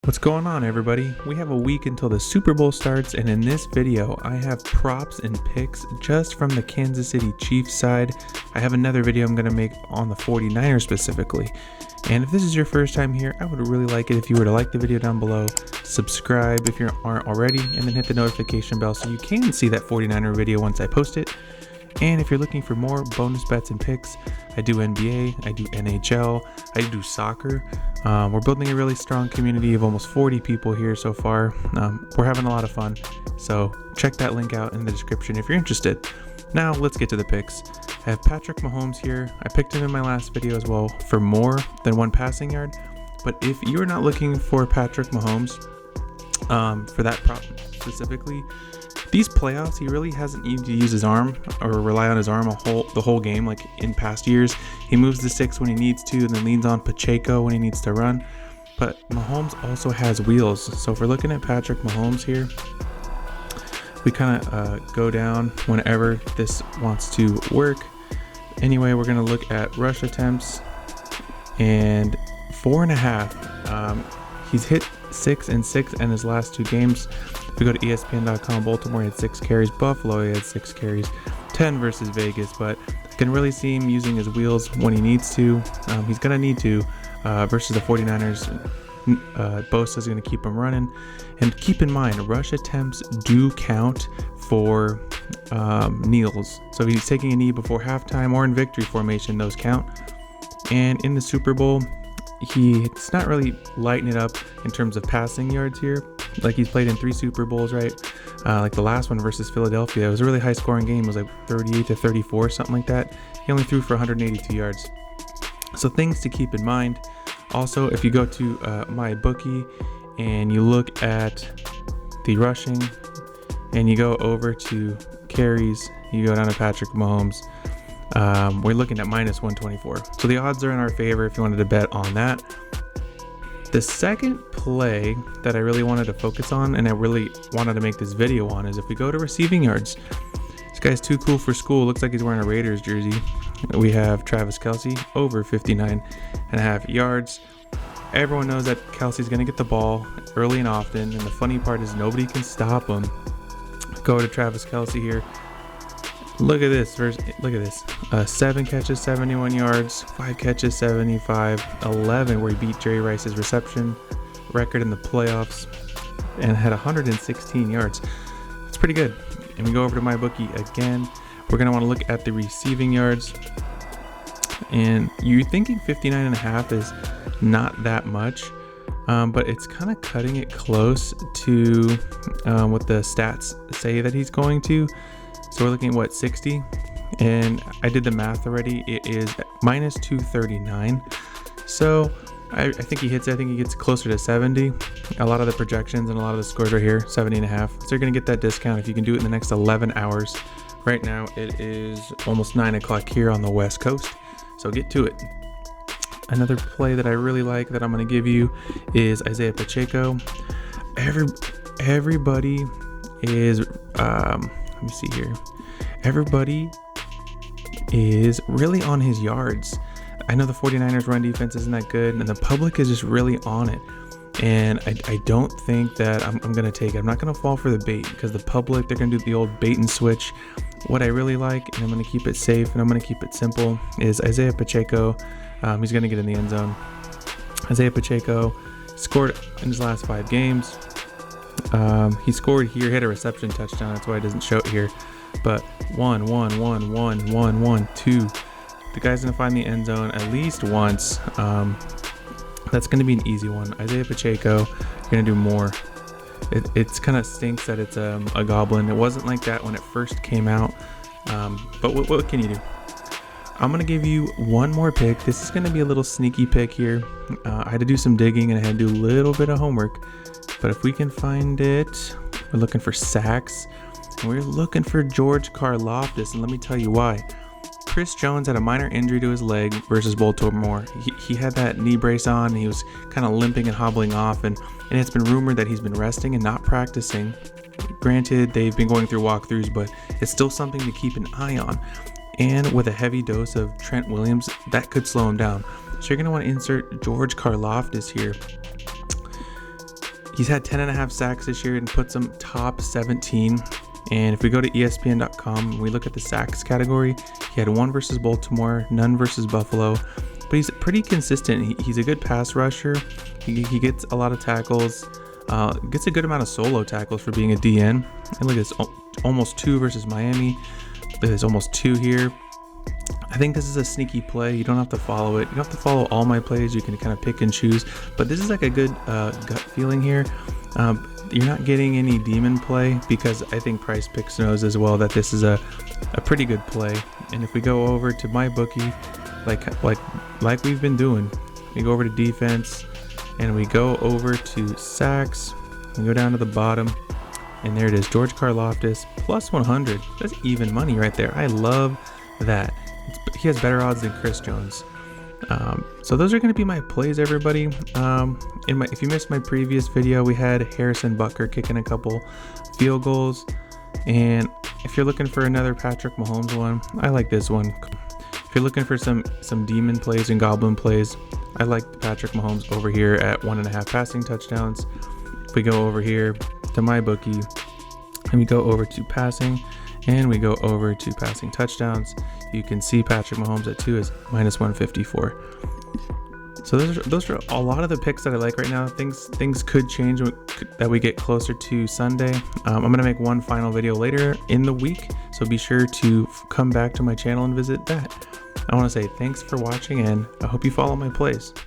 What's going on, everybody? We have a week until the Super Bowl starts, and in this video I have props and picks just from the Kansas City Chiefs side. I have another video I'm going to make on the 49ers specifically. And if this is your first time here, I would really like it if you were to like the video down below, subscribe if you aren't already, and then hit the notification bell so you can see that 49er video once I post it. And if you're looking for more bonus bets and picks, I do NBA, I do NHL, I do soccer. We're building a really strong community of almost 40 people here so far. We're having a lot of fun, so check that link out in the description if you're interested. Now let's get to the picks. I have Patrick Mahomes here. I picked him in my last video as well for more than one passing yard. But if you're not looking for Patrick Mahomes, for that prop specifically, these playoffs, he really hasn't needed to use his arm or rely on his arm the whole game like in past years. He moves the sticks when he needs to and then leans on Pacho when he needs to run. But Mahomes also has wheels. So if we're looking at Patrick Mahomes here, we kind of go down whenever this wants to work. Anyway, we're going to look at rush attempts and 4.5. He's hit 6 and 6 in his last two games. If we go to ESPN.com, Baltimore had 6 carries, Buffalo had 6 carries, 10 versus Vegas, but I can really see him using his wheels when he needs to. He's going to need to versus the 49ers. Bosa's going to keep him running. And keep in mind, rush attempts do count for kneels. So if he's taking a knee before halftime or in victory formation, those count. And in the Super Bowl, he's not really lighting it up in terms of passing yards here. Like he's played in 3 Super Bowls, right? Like the last one versus Philadelphia, it was a really high scoring game. It was like 38-34, something like that. He only threw for 182 yards. So things to keep in mind. Also, if you go to MyBookie and you look at the rushing and you go over to carries, you go down to Patrick Mahomes, we're looking at minus 124. So the odds are in our favor if you wanted to bet on that. The second play that I really wanted to focus on and I really wanted to make this video on is if we go to receiving yards. This guy's too cool for school. Looks like he's wearing a Raiders jersey. We have Travis Kelce over 59.5 yards. Everyone knows that Kelce's going to get the ball early and often, and the funny part is nobody can stop him. Go to Travis Kelce here. Look at this. Look at this. 7 catches, 71 yards, 5 catches, 75, 11 where he beat Jerry Rice's reception record in the playoffs and had 116 yards. It's pretty good. And we go over to MyBookie again. We're going to want to look at the receiving yards. And you're thinking 59.5 is not that much, but it's kind of cutting it close to what the stats say that he's going to. So we're looking at what, 60? And I did the math already. It is minus 239. So I think he hits it. I think he gets closer to 70. A lot of the projections and a lot of the scores are here, 70.5. So you're going to get that discount if you can do it in the next 11 hours. Right now it is almost 9 o'clock here on the West Coast. So get to it. Another play that I really like that I'm going to give you is Isaiah Pacheco. Everybody is, let me see here. Everybody is really on his yards. I know the 49ers run defense isn't that good, and the public is just really on it. And I don't think that I'm going to take it. I'm not going to fall for the bait because the public, they're going to do the old bait and switch. What I really like, and I'm going to keep it safe and I'm going to keep it simple, is Isaiah Pacheco. He's going to get in the end zone. Isaiah Pacheco scored in his last 5 games. He scored here, hit a reception touchdown. That's why it doesn't show it here. But 1, 1, 1, 1, 1, 1, 2. The guy's going to find the end zone at least once. That's going to be an easy one. Isaiah Pacheco, you're going to do more. It's kind of stinks that it's a goblin. It wasn't like that when it first came out. But what can you do? I'm going to give you one more pick. This is going to be a little sneaky pick here. I had to do some digging and I had to do a little bit of homework. But if we can find it, we're looking for sacks. And we're looking for George Karlaftis. And let me tell you why. Chris Jones had a minor injury to his leg versus Baltimore. He had that knee brace on. And he was kind of limping and hobbling off. And it's been rumored that he's been resting and not practicing. Granted, they've been going through walkthroughs, but it's still something to keep an eye on. And with a heavy dose of Trent Williams, that could slow him down. So you're going to want to insert George Karlaftis here. He's had 10.5 sacks this year and puts him top 17. And if we go to ESPN.com and we look at the sacks category, he had 1 versus Baltimore, none versus Buffalo. But he's pretty consistent. He's a good pass rusher. He gets a lot of tackles, gets a good amount of solo tackles for being a DN. And look at this, almost 2 versus Miami. Look at this, almost 2 here. I think this is a sneaky play. You don't have to follow it. You don't have to follow all my plays. You can kind of pick and choose. But this is like a good gut feeling here. You're not getting any demon play because I think Prizepicks knows as well that this is a pretty good play. And if we go over to MyBookie, like we've been doing, we go over to defense and we go over to sacks. We go down to the bottom, and there it is, George Karlaftis plus 100. That's even money right there. I love that. He has better odds than Chris Jones. So those are going to be my plays, everybody. If you missed my previous video, we had Harrison Butker kicking a couple field goals, and if you're looking for another Patrick Mahomes one, I like this one. If you're looking for some demon plays and goblin plays, I like Patrick Mahomes over here at 1.5 passing touchdowns. If we go over here to MyBookie and we go over to passing and we go over to passing touchdowns, you can see Patrick Mahomes at 2 is minus 154. So those are a lot of the picks that I like right now. Things could change that we get closer to Sunday. I'm going to make one final video later in the week, so be sure to come back to my channel and visit that. I want to say thanks for watching, and I hope you follow my plays.